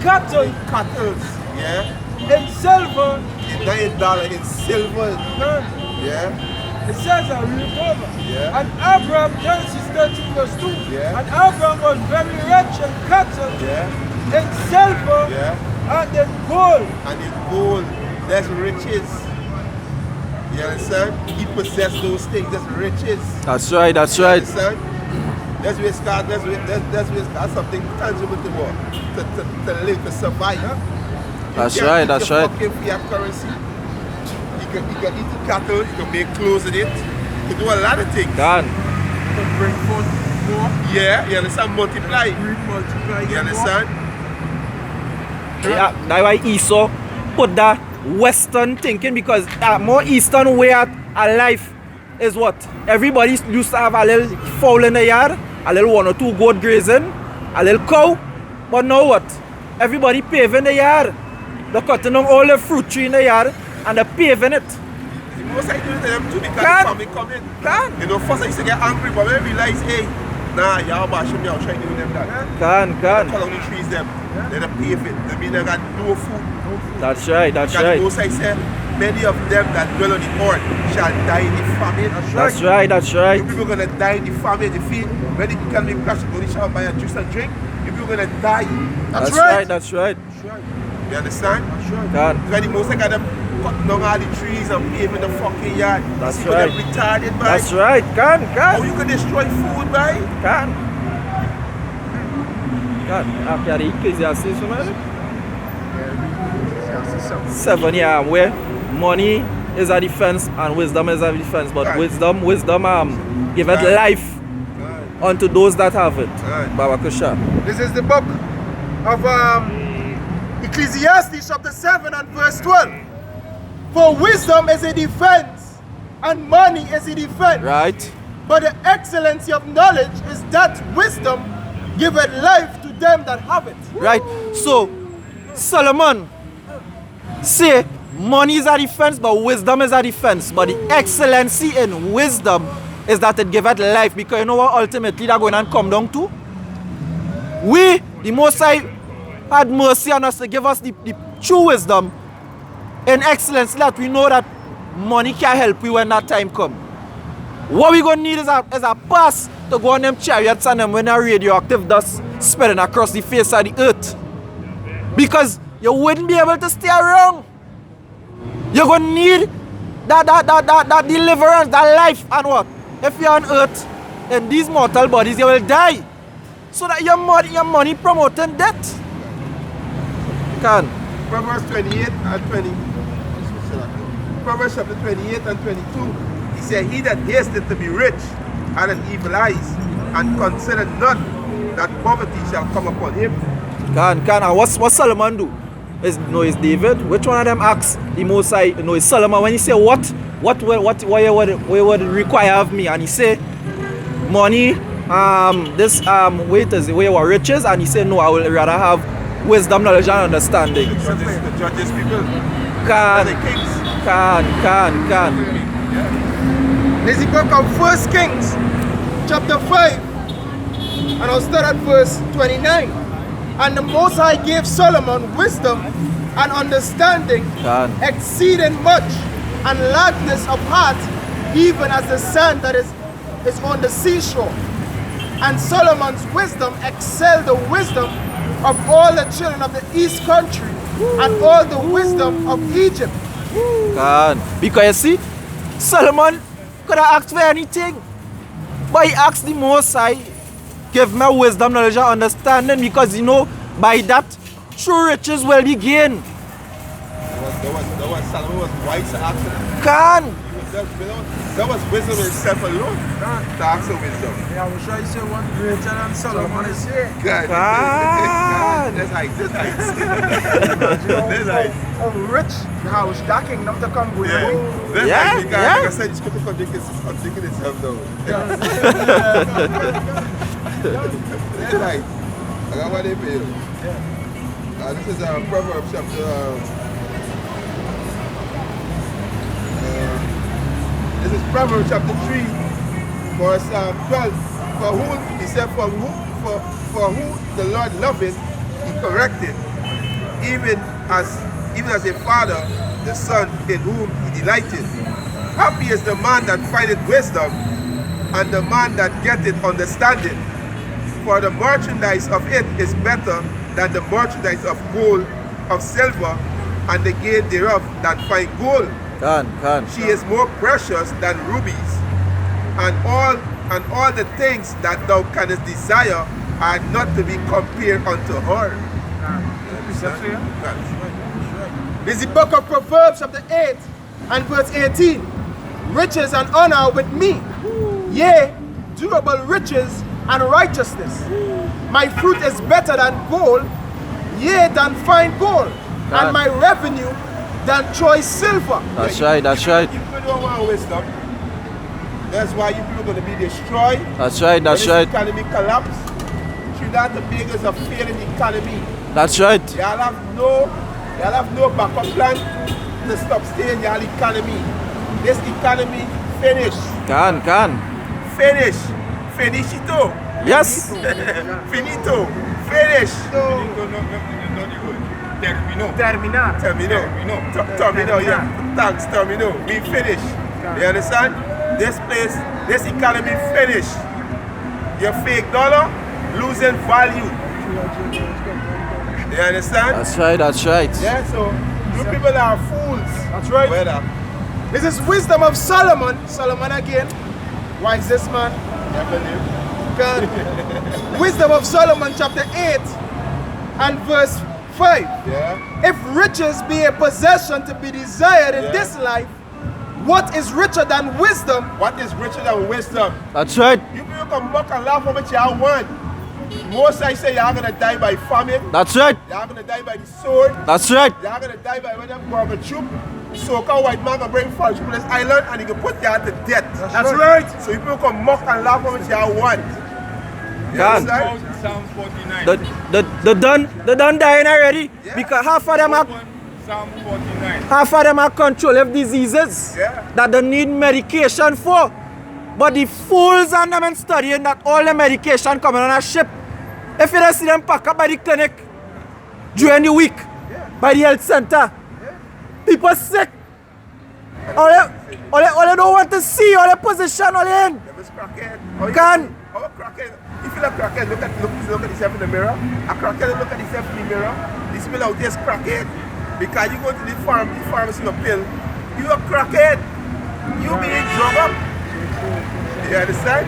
cattle Yeah. in silver. $9 in silver. Yeah. It says I read over. Yeah. And Abraham, Genesis 13 verse 2. Yeah. And Abraham was very rich in cattle, Yeah. in silver, Yeah. and in gold. And in gold, that's riches. You understand? He possessed those things, that's riches. That's right, that's You right. understand? That's where it's got, that's something tangible to work, to live, to survive. That's You can't right, eat that's your right. fucking fiat currency. You can eat the cattle, you can make clothes in it, you can do a lot of things. Can. To bring forth more. Yeah, you understand? Multiply. Multiply. You understand? Yeah, that's why Esau put that Western thinking, because that more Eastern way of life is what? Everybody used to have a little fowl in the yard, a little 1 or 2 goat grazing, a little cow. But now what? Everybody paving the yard. They're cutting down all the fruit tree in the yard and they're paving it. The most I do to them too because the Can. family come in. Can. You know, first I used to get angry, but when I realized, hey, nah, y'all bashing me out trying to do them that. Can. Cut down the trees them. Then they pave it. They mean they got no food. That's right, that's Because right. most I said, many of them that dwell on the earth shall die in the famine. That's right, that's right. You people gonna die in the famine. You feel when the economy crash, go to the shop buy a juice and drink. You people gonna die. That's right, that's right. You understand? Can. Because the most I got them cut down all the trees and paving the fucking yard. That's See, right. Them retarded, man. That's right. Can. How you can destroy food, man? Can. After the Ecclesiastes, man. 7 years where money is a defense and wisdom is a defense, but Right. wisdom giveth Right. life unto those that have it. Right. Babakusha. This is the book of Ecclesiastes chapter 7 and verse 12. For wisdom is a defense and money is a defense. Right? But the excellency of knowledge is that wisdom giveth life to them that have it. Right. So Solomon say money is a defense, but wisdom is a defense. But the excellency in wisdom is that it giveth life. Because you know what ultimately they're going to come down to? We, the Most High, had mercy on us to give us the true wisdom and excellence, that we know that money can help you when that time comes. What we gonna need is a pass to go on them chariots and them when a radioactive dust spreading across the face of the earth. Because you wouldn't be able to stay around. You're gonna need that deliverance, that life, and what? If you're on earth in these mortal bodies, you will die. So that your money promoting death. Can. Proverbs 28 and 20. Proverbs chapter 28 and 22. He said, he that hasteth to be rich and an evil eyes, and consider not that poverty shall come upon him. And what Solomon do? Is David? Which one of them asks the Most High? Is Solomon when he say what you would require of me? And he say money, where you are riches, and he say no, I will rather have wisdom, knowledge, and understanding. The judges people. Can. The kings. This is the book of 1 Kings, chapter 5, and I'll start at verse 29. And the Most High gave Solomon wisdom and understanding, exceeding much, and likeness of heart, even as the sand that is on the seashore. And Solomon's wisdom excelled the wisdom of all the children of the east country, and all the wisdom of Egypt. Because you see, Solomon could have asked for anything, but he asked the Most High, give me wisdom, knowledge, and understanding, because you know, by that, true riches will be gained. Solomon was wise to ask for that. That was wisdom in itself alone. To ask for wisdom. Yeah, I will show you say one greater than Solomon is here. God. That's height. Of rich house, that kingdom to come with me. Like I said, it's going to contradict itself though. That's right. I got what they feel. This is Proverbs chapter. This is Proverbs chapter 3, verse 12. For whom he said, for who the Lord loveth, he corrected, even as a father, the son in whom he delighted. Happy is the man that findeth wisdom, and the man that getteth understanding. For the merchandise of it is better than the merchandise of gold, of silver, and the gain thereof than fine gold. She is more precious than rubies, and all the things that thou canst desire are not to be compared unto her. This is the book of Proverbs chapter 8 and verse 18. Riches and honor with me, yea, durable riches and righteousness. My fruit is better than gold, yea, than fine gold, and my revenue than choice silver. That's right, that's right. You people don't want wisdom. That's why you people are going to be destroyed. That's right, that's when right. the economy collapse. Trinidad and Tobago is a failing economy. That's right. Y'all have no backup plan to stop staying y'all economy. This economy finish. Finish. Finito. Yes. Finito. Finish. Termino, yeah. Thanks, termino. We finish. You understand? This economy finish. Your fake dollar losing value. You understand? That's right. Yeah, so you people are fools. That's right. Weather. This is wisdom of Solomon. Solomon again. Why is this man? God. Wisdom of Solomon chapter 8 and verse 5. Yeah. If riches be a possession to be desired in this life, what is richer than wisdom? What is richer than wisdom? That's right. You people can mock and laugh how much y'all want. Most I say y'all gonna die by famine. That's right. Y'all gonna die by the sword. That's right. Y'all gonna die by when them go on a troop. So-called white man gonna bring false people to this island and he can put y'all to death. That's right. So you people can mock and laugh how much y'all want. You understand? Psalm 49. The done dying already. Yeah. Because half of them are Psalm 49. half of them are control of diseases Yeah. that they need medication for. But the fools and them studying that all the medication coming on a ship. If you don't see them pack up by the clinic during the week, by the health center, people sick. All they don't want to see, all the position all in. Them is crackhead. Oh, crackhead. If you look crackhead, look at yourself in the mirror. A crackhead look at yourself in the mirror. These people out there is crackhead. Because you go to the pharmacy a pill, you a crackhead. You being drug up. You understand?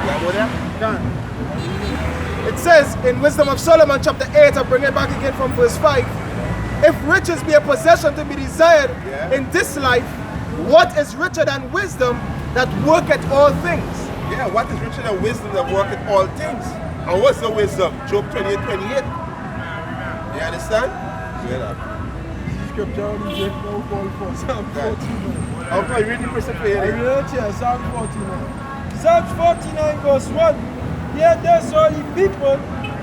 Yeah, go there. It says in Wisdom of Solomon chapter 8, I'll bring it back again from verse 5. If riches be a possession to be desired in this life, what is richer than wisdom that worketh all things? Yeah, what is richer than wisdom that worketh all things? And what's the wisdom? Job 28:28. You understand? Scripture only take no call for Psalm 14. How can I read the precept for you? I read it here, Psalm 49. Psalm 49 verse 1. Hear this, all ye people,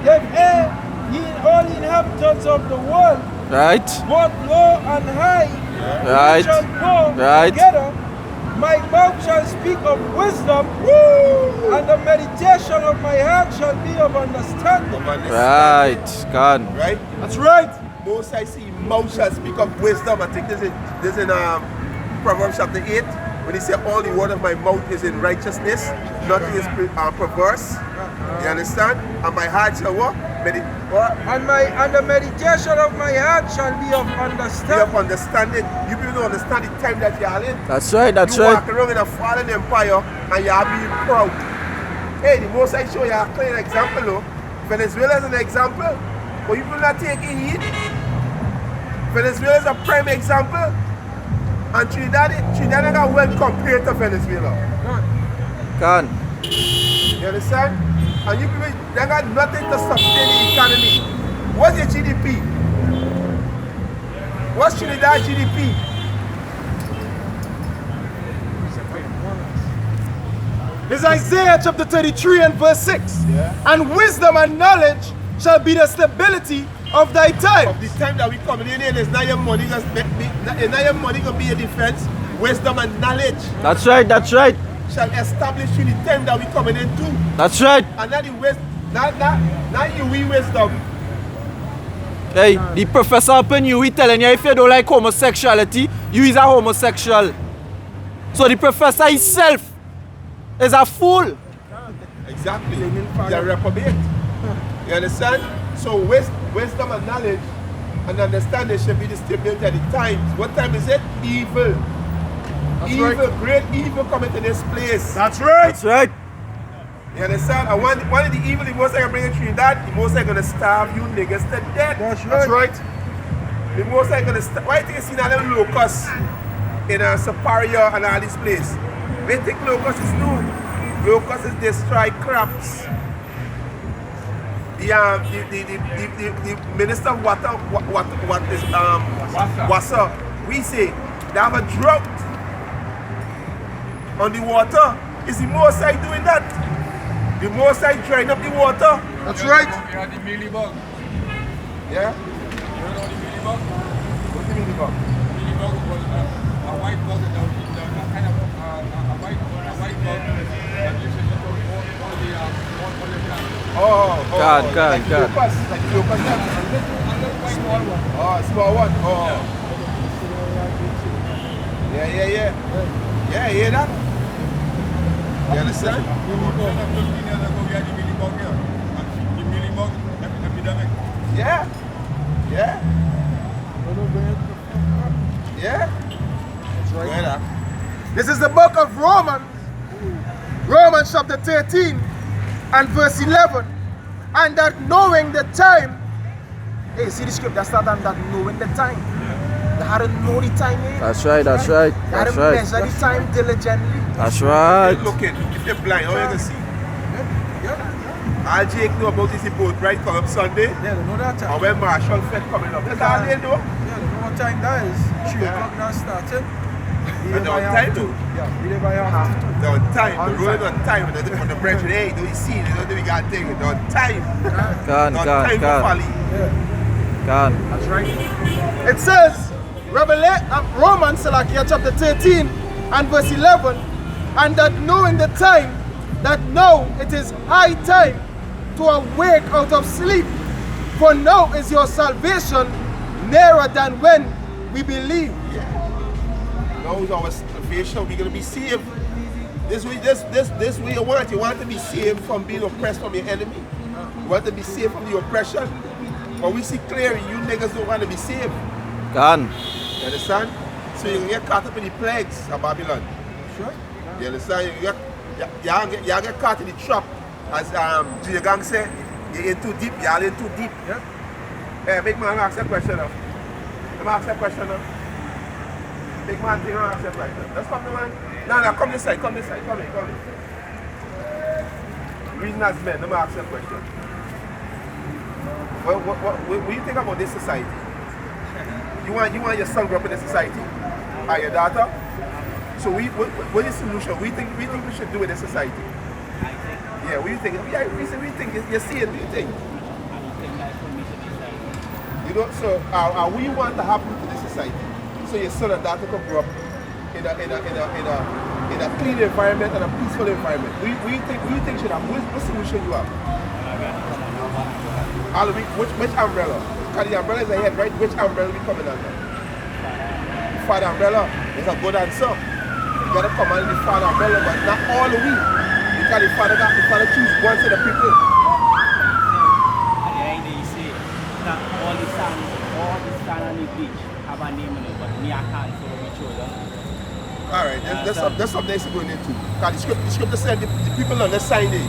give ear, ye all inhabitants of the world, Right? both low and high, Right. shall go Right. together. My mouth shall speak of wisdom, and the meditation of my heart shall be of understanding. Right. Right? That's right. Most I see mouth shall speak of wisdom. I think this in Proverbs chapter 8. When he said all the word of my mouth is in righteousness, nothing is perverse. You understand? And my heart shall what? And the meditation of my heart shall be of Be understanding. of understanding. You people don't understand the time that you are in. That's right. That's You right. walk around in a fallen empire and you are being proud. Hey, the most I show you a clear example though. Venezuela is an example. But you people not taking heed. Venezuela is a prime example. And Trinidad got well compared to Venezuela. You understand? And you people, they got nothing to sustain the economy. What's your GDP? What's Trinidad GDP? This is Isaiah chapter 33 and verse 6. And wisdom and knowledge shall be the stability of thy Of time. the time that we coming in here, there's not your money gonna be your defense. Wisdom and knowledge That's right. That's right. shall establish you the time that we coming into. That's right. And not the not you we wisdom. Hey, the professor up in you, he telling you if you don't like homosexuality, you is a homosexual. So the professor himself is a fool. Exactly. You're reprobate. You understand? So wisdom and knowledge and understanding should be distributed at the times. What time is it? Evil. That's evil, right. great evil coming to this place. That's right. That's right. You understand? And one of the evil the most I can bring in Trinidad, the most I gonna starve you niggas to death. That's right. The most I gonna starve. Why do you see that little locusts in Superior and all this place? They think locusts is new. Locusts is destroy crops. The Minister of Water, what is Wassa, we say they have a drought on the water. Is the most I doing that? The most I drying up the water. That's right. You had the mealybug. Yeah? You know the mealybug? What's the mealybug? Mealybug was a white bug, a kind of a white bug that usually all the plants. God. Like the locust, like the locust. Small one. Oh, small one. Oh. Yeah. Yeah, you hear that? You understand? 15 years ago, we had the mealybug here. The mealybug epidemic. Yeah. That's right. Yeah. This is the book of Romans. Romans chapter 13 and verse 11. And that knowing the time. Hey, see the script that started on that knowing the time. They had to know the time. That's right. They had to measure the time diligently. That's right. You're looking. If you're blind, how you gonna see? All Jake know about is the boat ride come up Sunday. Yeah, they know that time. And when Marshall Fed coming up. That's all they know. Yeah, they know what time that is. 3 o'clock now started. And they're on time though. Yeah, we live by half. They're on time. The road is on time. When the bridge, hey, do you see? They don't do we got thing. They're on time. Can. They're on time for Folly. That's right. It says, Romans chapter 13 and verse 11, and that knowing the time, that now it is high time to awake out of sleep, for now is your salvation nearer than when we believe. Now is our salvation. We're gonna be saved. This way you want to be saved from being oppressed from your enemy. You want to be saved from the oppression. But we see clearly you niggas don't want to be saved. Can. You understand? So you can get caught up in the plagues of Babylon. Sure. You understand? You get caught in the trap. As Junior Gang said, you're in too deep, you're in too deep. Yeah. Hey, big man, ask that question now. Let me ask that question now. Big man, think ask that question. Let's come, man. No, come this side, come in. Reason as men, let me ask that question. What do you think about this society? You want your son to grow up in this society? Or your daughter? So what is the solution? What do you think we should do with this society? Yeah, what do you think? Yeah, we think you see it, what do you think? You know, so what you want to happen to this society? So your son and daughter can grow up in a clean environment and a peaceful environment. What do you think should happen? What solution you have? Which umbrella? Because the umbrella is ahead, right? Which umbrella we coming under? The father umbrella is a good answer. You gotta come under the father umbrella, but not all the way. Because the father choose one set of people. At the end you say that all the sand on the beach have a name on it, but me I can't follow my children. Alright, that's something that's going into. Because the scripture said the people on this side there.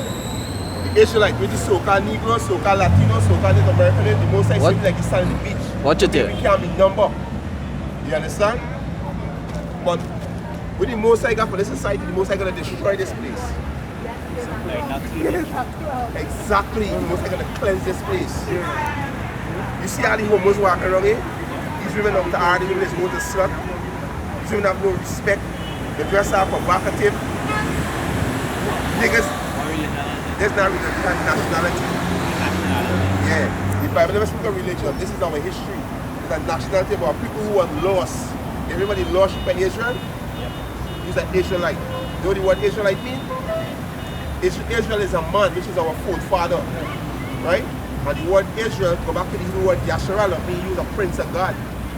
The Israelite, which is so-called Negroes, so-called Latinos, so-called Native Americans, the most I seem like it's standing on the beach. Watch it We there. can't be number. You understand? But with the most I got for this society, the most I gonna destroy this place. Exactly, the most I gonna cleanse this place. You see how the homos walk around here? These women up to hard, these women is going to slut. These women have no respect. They dress up provocative. Niggas. There's not really nationality. Yeah. The Bible never speaks of religion. This is our history. It's a nationality of our people who are lost. Everybody lost by Israel. He's an Israelite. You know what Israelite means? Israel is a man, which is our forefather. Right? And the word Israel, go back to the Hebrew word Yasharallah, means he's a prince of God.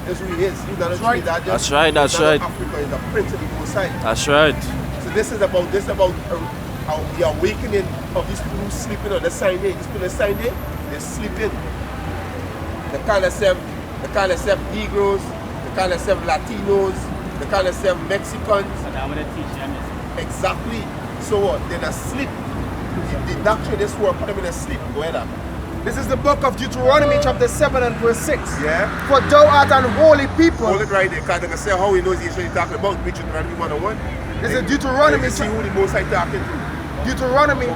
That's who he is. He's not a Trinidad. That's right, that's he's not right. Africa, he's a prince of the Most High. That's right. So this is about the awakening of these people who sleeping on the sign day. These people on the sign day, they're sleeping. They call themselves Negroes, they call themselves Latinos, they call themselves Mexicans. And I'm going to teach them this. Exactly. So what? They're asleep. The doctrine of this world put them in a sleep. Go ahead. This is the book of Deuteronomy chapter 7 and verse 6. Yeah. For thou art an holy people. Hold it right there, because they can say how he knows he's really talking about Deuteronomy 101. This is Deuteronomy. See who the Most High talking to. Deuteronomy.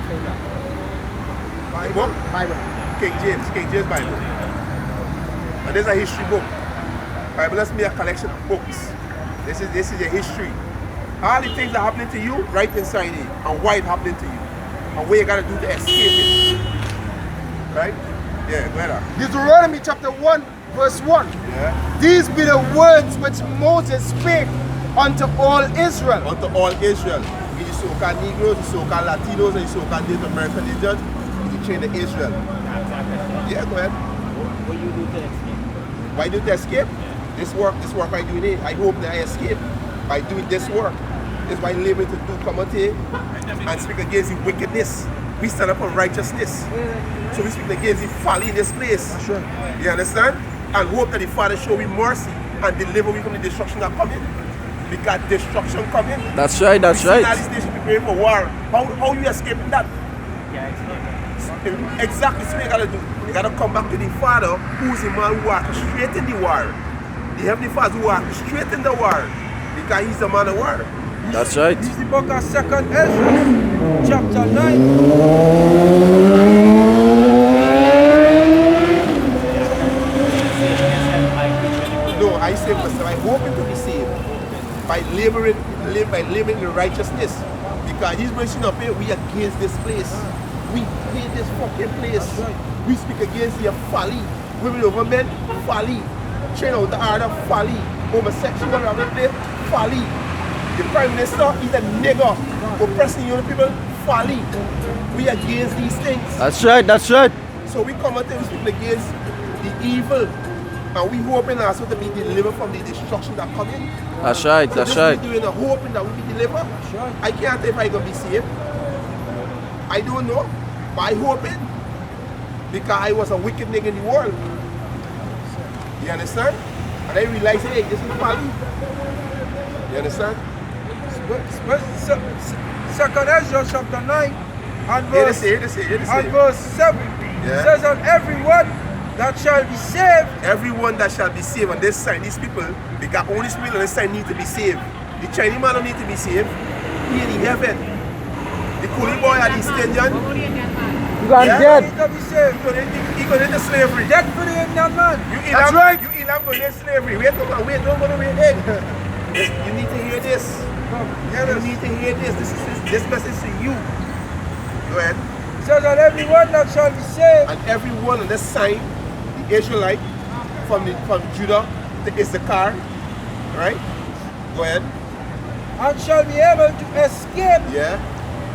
Book? Bible. King James Bible. And this is a history book. Bible is a collection of books. This is your history. All the things that are happening to you, right inside it, and why it's happening to you, and what you gotta do to escape it. Right? Yeah, go ahead. Deuteronomy chapter 1 verse 1. Yeah. These be the words which Moses spake unto all Israel. Unto all Israel. You so-called Negroes, you so-called Latinos, and you so-called Native American Indians, you train to Israel. Yeah, go ahead. What you do to escape? Why do they escape? This work I do it. I hope that I escape by doing this work. This is why living to do come out here and speak against the wickedness. We stand up for righteousness. So we speak against the folly in this place. Sure. You understand? And hope that the Father show me mercy and deliver me from the destruction that coming. Because destruction coming. That's right, that's We see right. all these nations preparing for war. How you escaping that? Yeah, escape. Exactly, so you gotta do. You gotta come back to the Father, who's the man who orchestrating the war. The Heavenly Father who orchestrating the war. Because he's the man of war. That's right. This is the book of 2nd Ezra, chapter 9. No, I say myself, I'm hoping to be saved by living in righteousness. Because he's mentioning up here, we against this place. We hate this fucking place. We speak against the folly. Women over men, folly. Train out the order, folly. Homosexual around the place, folly. The Prime Minister is a nigger. Oppressing young people, folly. We against these things. That's right, that's right. So we come out and we speak against the evil. And we hoping also to be delivered from the destruction that coming. That's right, So that's this right. we doing a hoping that we be delivered. I can't tell if I gonna be saved. I don't know. But I hoping. Because I was a wicked nigga in the world. You understand? And I realized, hey, this is folly. You understand? 2nd Ezra chapter 9 and Hear verse, this. and verse 7. Yeah. It says, and everyone that shall be saved. Everyone that shall be saved on this side, these people, because only people on this side need to be saved. The Chinese man don't need to be saved. He in the heaven. The coolie boy and the Indian, You got Yeah. dead. Need to be saved. he going into slavery. Death for the Indian man. That's right. You Elam going into slavery. Wait, don't go to wait. Hey. You need to hear this. You need to hear this. This message to you. Go ahead. It says, and everyone that shall be saved. And everyone on this side, the Israelite, from Judah to Issachar, right? Go ahead. And shall be able to escape. Yeah,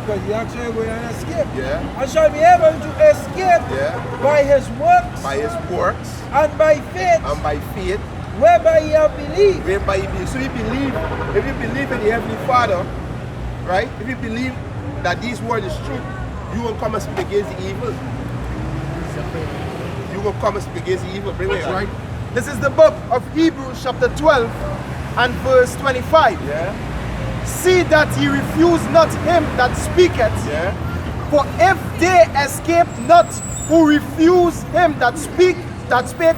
Because he actually going to escape. yeah, And shall be able to escape yeah. by his works By his works and by faith, and by faith, whereby ye have believed. whereby you believe. So you believe, if you believe in the Heavenly Father, right? If you believe that these words is true, you will come and speak against the evil. You will come and speak against the evil. Bring it Right. This is the book of Hebrews chapter 12 and verse 25. Yeah, See that ye refuse not him that speaketh. yeah. For if they escape not who refuse him that spake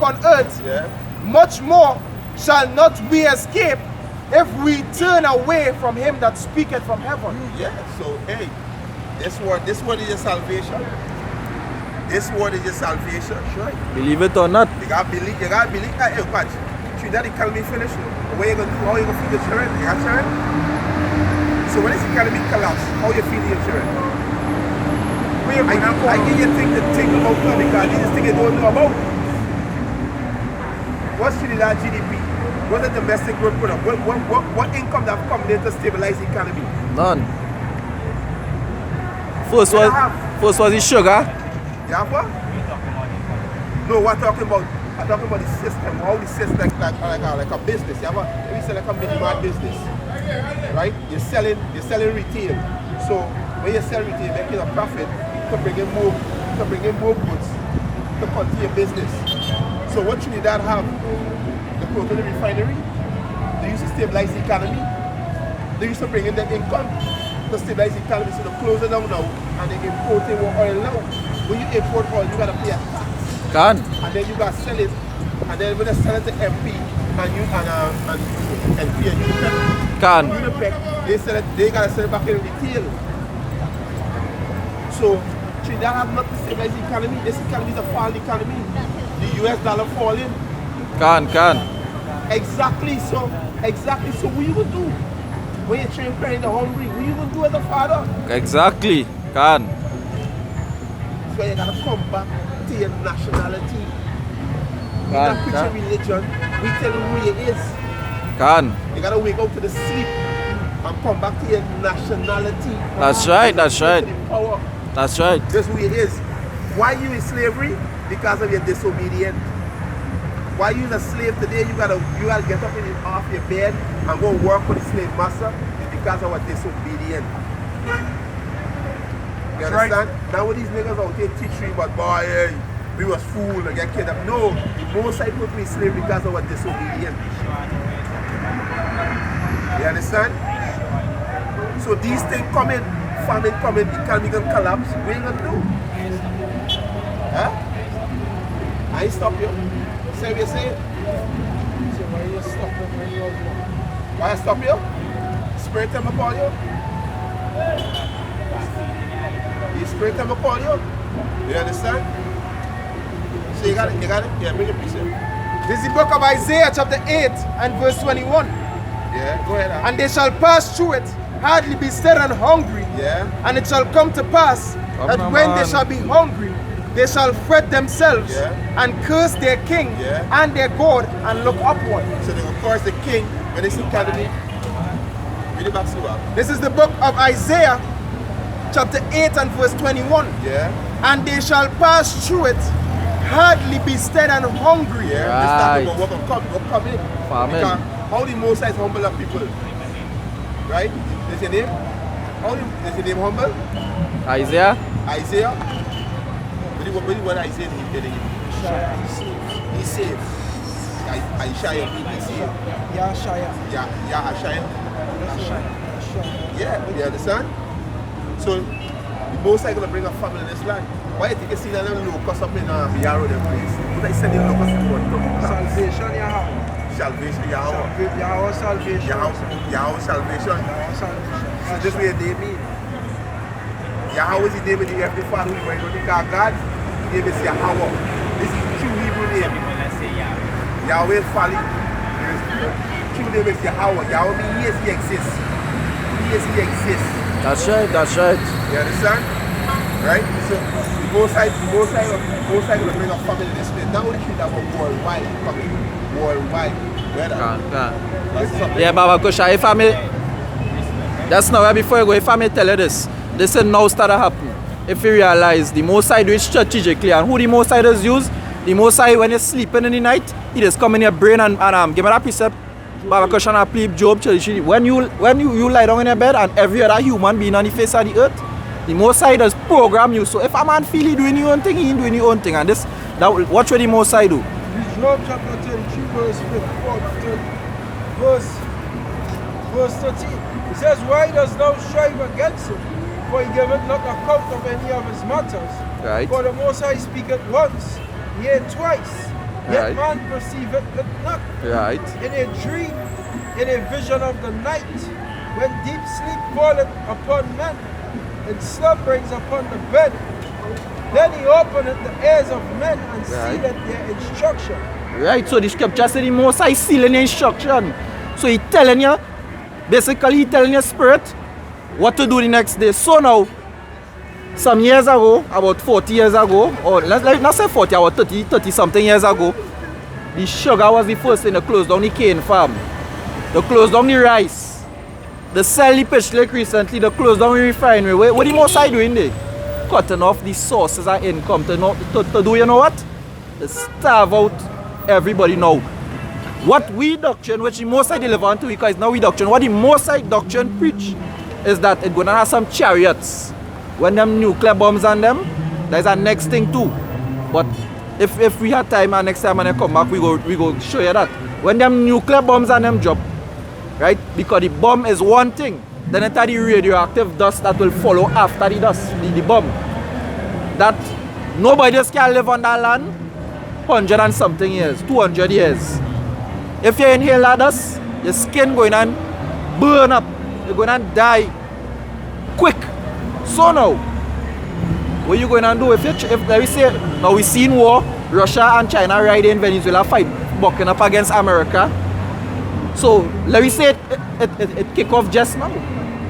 on earth, Yeah. much more shall not we escape if we turn away from him that speaketh from heaven. Yeah, so hey, this word is your salvation. This word is your salvation. Sure. Believe it or not. You gotta believe. Hey, watch. Trinidad economy finish. What you gonna do? How you gonna feed your children? You got children? So when this economy collapse, how you feeding your children? I give you things to think about now because these things you don't know about. What's Trinidad GDP? What's the domestic growth product? What income that come there to stabilize the economy? None. First was the sugar. You have what? No, I'm talking about the system. How the system like a business. You have let me say like a minimal business, right? You're selling retail. So when you sell retail, you're making a profit to bring in more goods to continue your business. So what Trinidad have? The coconut refinery. They used to stabilize the economy. They used to bring in the income to stabilize the economy. So they're closing down now and they're importing oil now. When you import oil, you gotta pay a tax. Can. And then you gotta sell it. And then when they sell it to MP and NP and Unipec. Can. Unipec, they gotta sell it back in retail. So Trinidad have not to stabilize the economy. This economy is a falling economy. The US dollar falling. Can. Exactly so. What you gonna do? When your train parent are hungry, what you gonna do as a father? Exactly. Can. So you gotta come back to your nationality. We not preach your religion. We tell you who you is. Can. You gotta wake up to the sleep and come back to your nationality. That's right. That's right. Power. That's right. That's who it is. Why you in slavery? Because of your disobedience. Why you a slave today? You gotta get up off your bed and go work for the slave master. It's because of our disobedience. You understand? Right. Now with these niggas out here teaching but boy, hey, we was fool and get kidnapped. No, most I put me in slavery because of our disobedience. You understand? So these things coming, famine coming, the economy gonna collapse. What you gonna do? Huh? I ain't stop you. Say what you say. So why you stop them when you are wrong? Why I stop you? Spirit time I call you? You spirit time I call you? You understand? So you got it? Yeah, bring it, please. This is the book of Isaiah chapter 8 and verse 21. Yeah, go ahead. And they shall pass through it, hardly be stead and hungry. Yeah. And it shall come to pass that when they shall be hungry, they shall fret themselves and curse their king and their God and look upward. So they will curse the king when they see academy. Read it back to us. This is the book of Isaiah chapter 8 and verse 21. Yeah. And they shall pass through it, hardly be stead and hungry. Yeah. Right. This talking about what come in. Famine. Because how the Most High is humble of people. Right? Is your name? Is your name humble? Isaiah. Isaiah? What Isaiah did he? He saved. Isaiah he saved. Yahashaya. Yeah, you understand? So the Most High gonna bring a family in this land. Why you think you see that locust up in Yarrow them place? What I send the locust to one? Salvation, Yahweh. Salvation, Yahweh. Yahweh salvation. Yahweh salvation. Yahweh salvation. So this way they mean. Yahweh is the name of the Heavenly Father who is running God. His name is Yahweh. This is the true Hebrew name. Let's say Yahweh. Yahweh is Fali. True name is Yahweh. Yahweh means yes, he exists. Yes, he exists. That's right. That's right. You understand? Right? So the Most High will bring a family in this place. Not only should have a worldwide family. Worldwide. Can. Yeah, Baba Kusha, if I may, that's now before you go, if I may tell you this is now started happening. If you realize the Most High do it strategically, and who the Most High does use, the Most High when you're sleeping in the night, he just come in your brain and give me that precept. Baba Kusha and please Job, when you lie down in your bed and every other human being on the face of the earth, the Most High does program you. So if a man feel he doing his own thing, he ain't doing his own thing. And watch what the Most High do. Job chapter 33 verse 13. It says, why does thou strive against him? For he giveth not account of any of his matters. Right. For the Most High speaketh once, yea twice, yet Right. man perceiveth it not. Right. In a dream, in a vision of the night, when deep sleep falleth upon men, and slumberings upon the bed, then he openeth the ears of men and sealeth their instruction. Right, so the scripture says the Most High sealing the instruction. So he telling you, basically he telling your spirit what to do the next day. So now, some years ago, about 40 years ago, or let's not say 40, about 30 something years ago, the sugar was the first thing to close down the cane farm. They closed down the rice. They sell the pitch lake recently, they closed down the refinery. What the Most High doing there? Cutting off the sources of income to do you know what? is starve out everybody now. What we doctrine, which the Most High deliver unto we, because now we doctrine, what the Most High doctrine preach is that it's gonna have some chariots. When them nuclear bombs on them, there's a next thing too. But if we have time and next time when they come back, we go show you that. When them nuclear bombs on them drop, right? Because the bomb is one thing, then it's the radioactive dust that will follow after the dust, the bomb. That nobody else can live on that land 100 and something years, 200 years. If you inhale that dust, your skin going to burn up, you're going to die quick. So now, what you going to do if let me say, now we seen war, Russia and China right in Venezuela fight, bucking up against America. So let me say it kick off just now.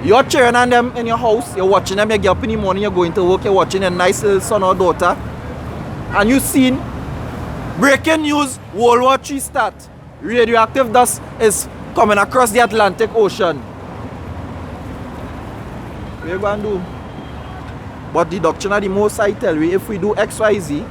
You're cheering on them in your house, you're watching them, you get up in the morning, you're going to work, you're watching a nice little son or daughter, and you seen breaking news, World War III start. Radioactive dust is coming across the Atlantic Ocean. What are you going to do? But the doctrine of the Most High tell we if we do XYZ,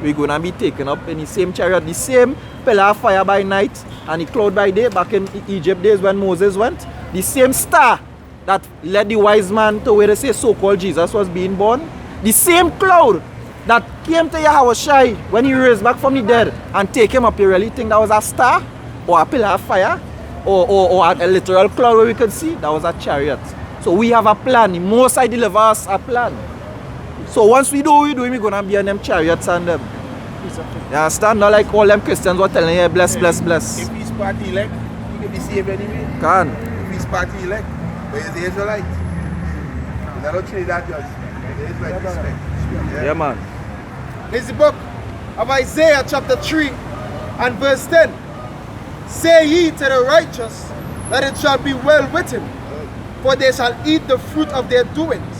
we're going to be taken up in the same chariot, the same pillar of fire by night and the cloud by day back in Egypt days when Moses went. The same star that led the wise man to where they say so-called Jesus was being born. The same cloud that came to Yahushua when he raised back from the dead and take him up. You really think that was a star or a pillar of fire or a literal cloud where we could see? That was a chariot. So we have a plan. The Most High deliver us a plan. So once we do what we're doing, we're going to be on them chariots and them. You understand? Not like all them Christians were telling you, bless, bless, bless. If he's party elect, he can be saved anyway. Can. If he's party elect, but he's the Israelite. He's not Trinidad judge. The Israelite respect. Yeah, man. It's the book of Isaiah chapter 3 and verse 10. Say ye to the righteous that it shall be well with him, for they shall eat the fruit of their doings.